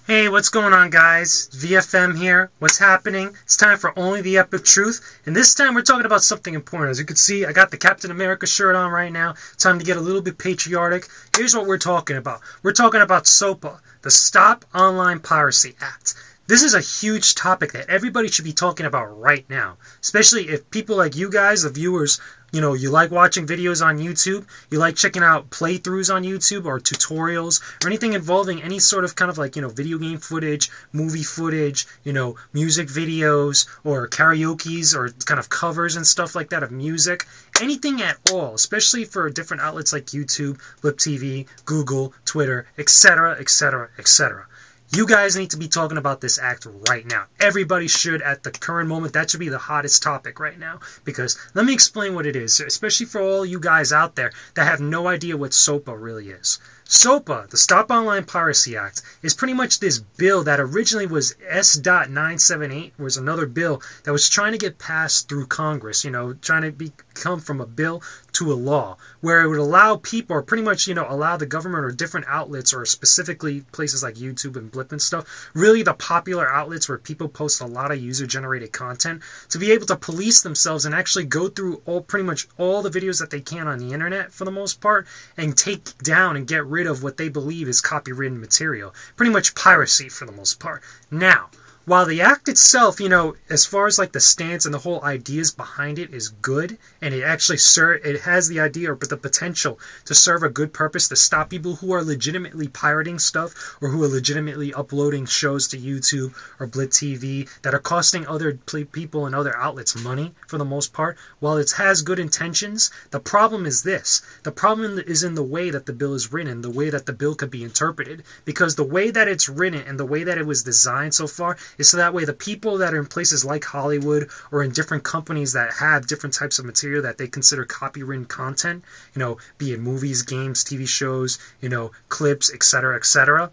Hey, what's going on, guys? VFM here. What's happening? It's time for Only the Epic Truth, and this time we're talking about something important. As you can see, I got the Captain America shirt on right now. Time to get a little bit patriotic. Here's what we're talking about. We're talking about SOPA, the Stop Online Piracy Act. This is a huge topic that everybody should be talking about right now, especially if people like you guys, the viewers, you like watching videos on YouTube, you like checking out playthroughs on YouTube or tutorials or anything involving any sort of kind of like, video game footage, movie footage, music videos or karaoke's or kind of covers and stuff like that of music. Anything at all, especially for different outlets like YouTube, Lip TV, Google, Twitter, etc., etc., etc. You guys need to be talking about this act right now. Everybody should at the current moment. That should be the hottest topic right now. Because let me explain what it is, especially for all you guys out there that have no idea what SOPA really is. SOPA, the Stop Online Piracy Act, is pretty much this bill that originally was S.978, was another bill that was trying to get passed through Congress, trying to become from a bill to a law, where it would allow people, or pretty much, allow the government or different outlets, or specifically places like YouTube and Blip and stuff, really the popular outlets where people post a lot of user-generated content, to be able to police themselves and actually go through pretty much all the videos that they can on the internet, for the most part, and take down and get rid of what they believe is copywritten material. Pretty much piracy for the most part. Now, while the act itself, as far as like the stance and the whole ideas behind it is good, and it actually it has the idea or the potential to serve a good purpose to stop people who are legitimately pirating stuff or who are legitimately uploading shows to YouTube or Blit TV that are costing other people and other outlets money for the most part. While it has good intentions, the problem is this. The problem is in the way that the bill is written, the way that the bill could be interpreted, because the way that it's written and the way that it was designed so far is so that way the people that are in places like Hollywood or in different companies that have different types of material that they consider copywritten content, be it movies, games, TV shows, clips, etc., etc.,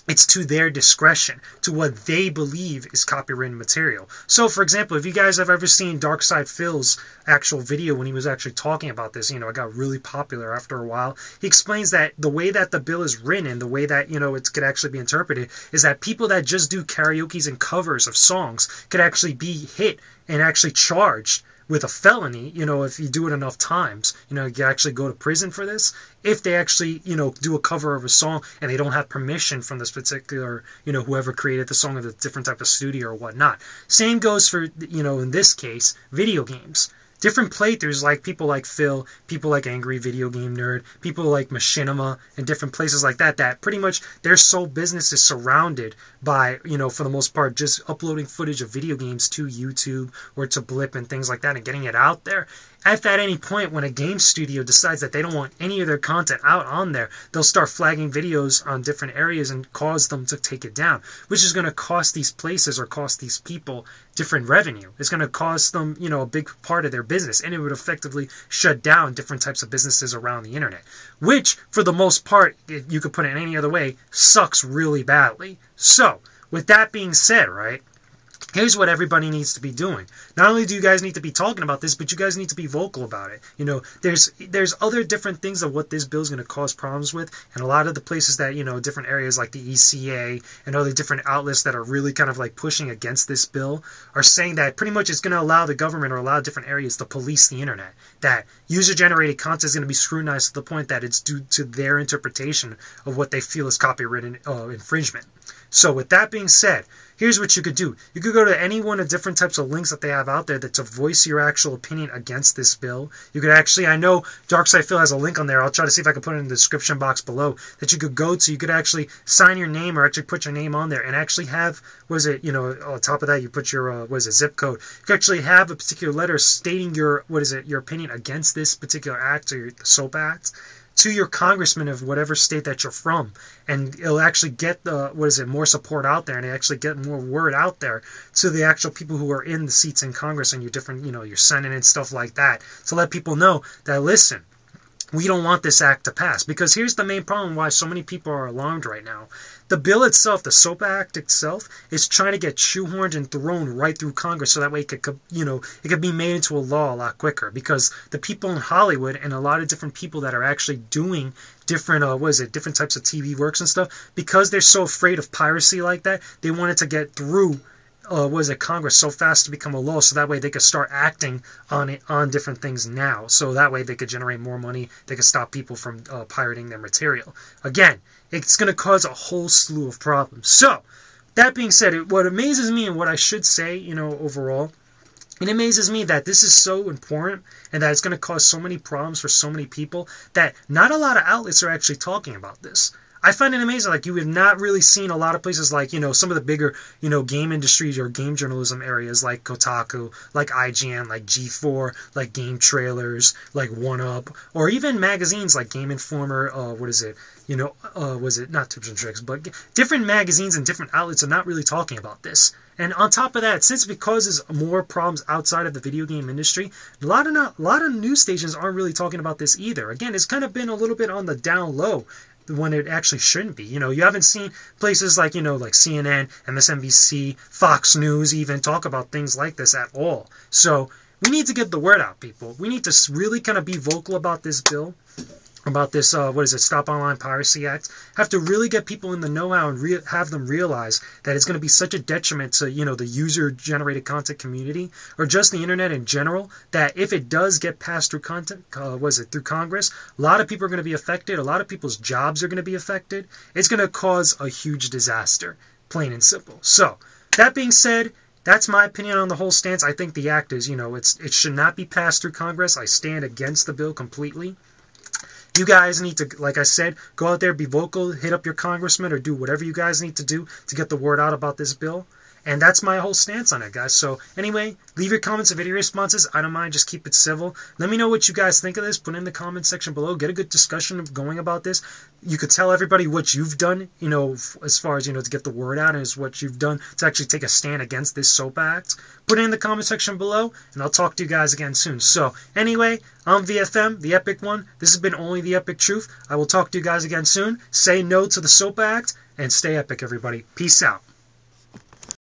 it's to their discretion, to what they believe is copywritten material. So, for example, if you guys have ever seen Darkside Phil's actual video when he was actually talking about this, it got really popular after a while. He explains that the way that the bill is written, the way that, it could actually be interpreted, is that people that just do karaoke's and covers of songs could actually be hit and actually charged with a felony, if you do it enough times, you actually go to prison for this. If they actually, do a cover of a song and they don't have permission from this particular, whoever created the song or the different type of studio or whatnot. Same goes for, in this case, video games. Different playthroughs, like people like Phil, people like Angry Video Game Nerd, people like Machinima, and different places like that, that pretty much their sole business is surrounded by, for the most part, just uploading footage of video games to YouTube or to Blip and things like that and getting it out there. At any point, when a game studio decides that they don't want any of their content out on there, they'll start flagging videos on different areas and cause them to take it down, which is going to cost these places or cost these people different revenue. It's going to cost them, a big part of their business, and it would effectively shut down different types of businesses around the internet, which, for the most part, you could put it in any other way, sucks really badly. So, with that being said, right, here's what everybody needs to be doing. Not only do you guys need to be talking about this, but you guys need to be vocal about it. There's other different things of what this bill is going to cause problems with, and a lot of the places that, different areas like the ECA and other different outlets that are really kind of like pushing against this bill are saying that pretty much it's going to allow the government or allow different areas to police the internet. That user-generated content is going to be scrutinized to the point that it's due to their interpretation of what they feel is copyright infringement. So with that being said, here's what you could do. You could go to any one of different types of links that they have out there that to voice your actual opinion against this bill. You could actually, I know Darkside Phil has a link on there. I'll try to see if I can put it in the description box below that you could go to. You could actually sign your name or actually put your name on there and actually have, on top of that, you put your, zip code. You could actually have a particular letter stating your opinion against this particular act or the SOPA Act to your congressman of whatever state that you're from, and it'll actually get more support out there, and actually get more word out there to the actual people who are in the seats in Congress and your different, your Senate and stuff like that, to let people know that, listen, we don't want this act to pass. Because here's the main problem why so many people are alarmed right now. The bill itself, the SOPA Act itself, is trying to get shoehorned and thrown right through Congress so that way it could be made into a law a lot quicker. Because the people in Hollywood and a lot of different people that are actually doing different different types of TV works and stuff, because they're so afraid of piracy like that, they want it to get through Congress so fast to become a law, so that way they could start acting on different things now. So that way they could generate more money. They could stop people from pirating their material. Again, it's going to cause a whole slew of problems. So that being said, what amazes me and what I should say, overall, it amazes me that this is so important and that it's going to cause so many problems for so many people that not a lot of outlets are actually talking about this. I find it amazing. Like, you have not really seen a lot of places like, some of the bigger, game industries or game journalism areas like Kotaku, like IGN, like G4, like Game Trailers, like 1UP, or even magazines like Game Informer, not Tips and Tricks, but different magazines and different outlets are not really talking about this. And on top of that, since it causes more problems outside of the video game industry, a lot of news stations aren't really talking about this either. Again, it's kind of been a little bit on the down low when it actually shouldn't be. You haven't seen places like, like CNN, MSNBC, Fox News even talk about things like this at all. So we need to get the word out, people. We need to really kind of be vocal about this bill, about this, Stop Online Piracy Act. Have to really get people in the know-how and have them realize that it's going to be such a detriment to, the user-generated content community, or just the internet in general, that if it does get passed through through Congress, a lot of people are going to be affected. A lot of people's jobs are going to be affected. It's going to cause a huge disaster, plain and simple. So, that being said, that's my opinion on the whole stance. I think the act is, it should not be passed through Congress. I stand against the bill completely. You guys need to, like I said, go out there, be vocal, hit up your congressman, or do whatever you guys need to do to get the word out about this bill. And that's my whole stance on it, guys. So anyway, leave your comments and video responses. I don't mind. Just keep it civil. Let me know what you guys think of this. Put it in the comment section below. Get a good discussion going about this. You could tell everybody what you've done, as far as, to get the word out, and is what you've done to actually take a stand against this SOPA Act. Put it in the comment section below, and I'll talk to you guys again soon. So anyway, I'm VFM, the Epic One. This has been Only the Epic Truth. I will talk to you guys again soon. Say no to the SOPA Act, and stay epic, everybody. Peace out.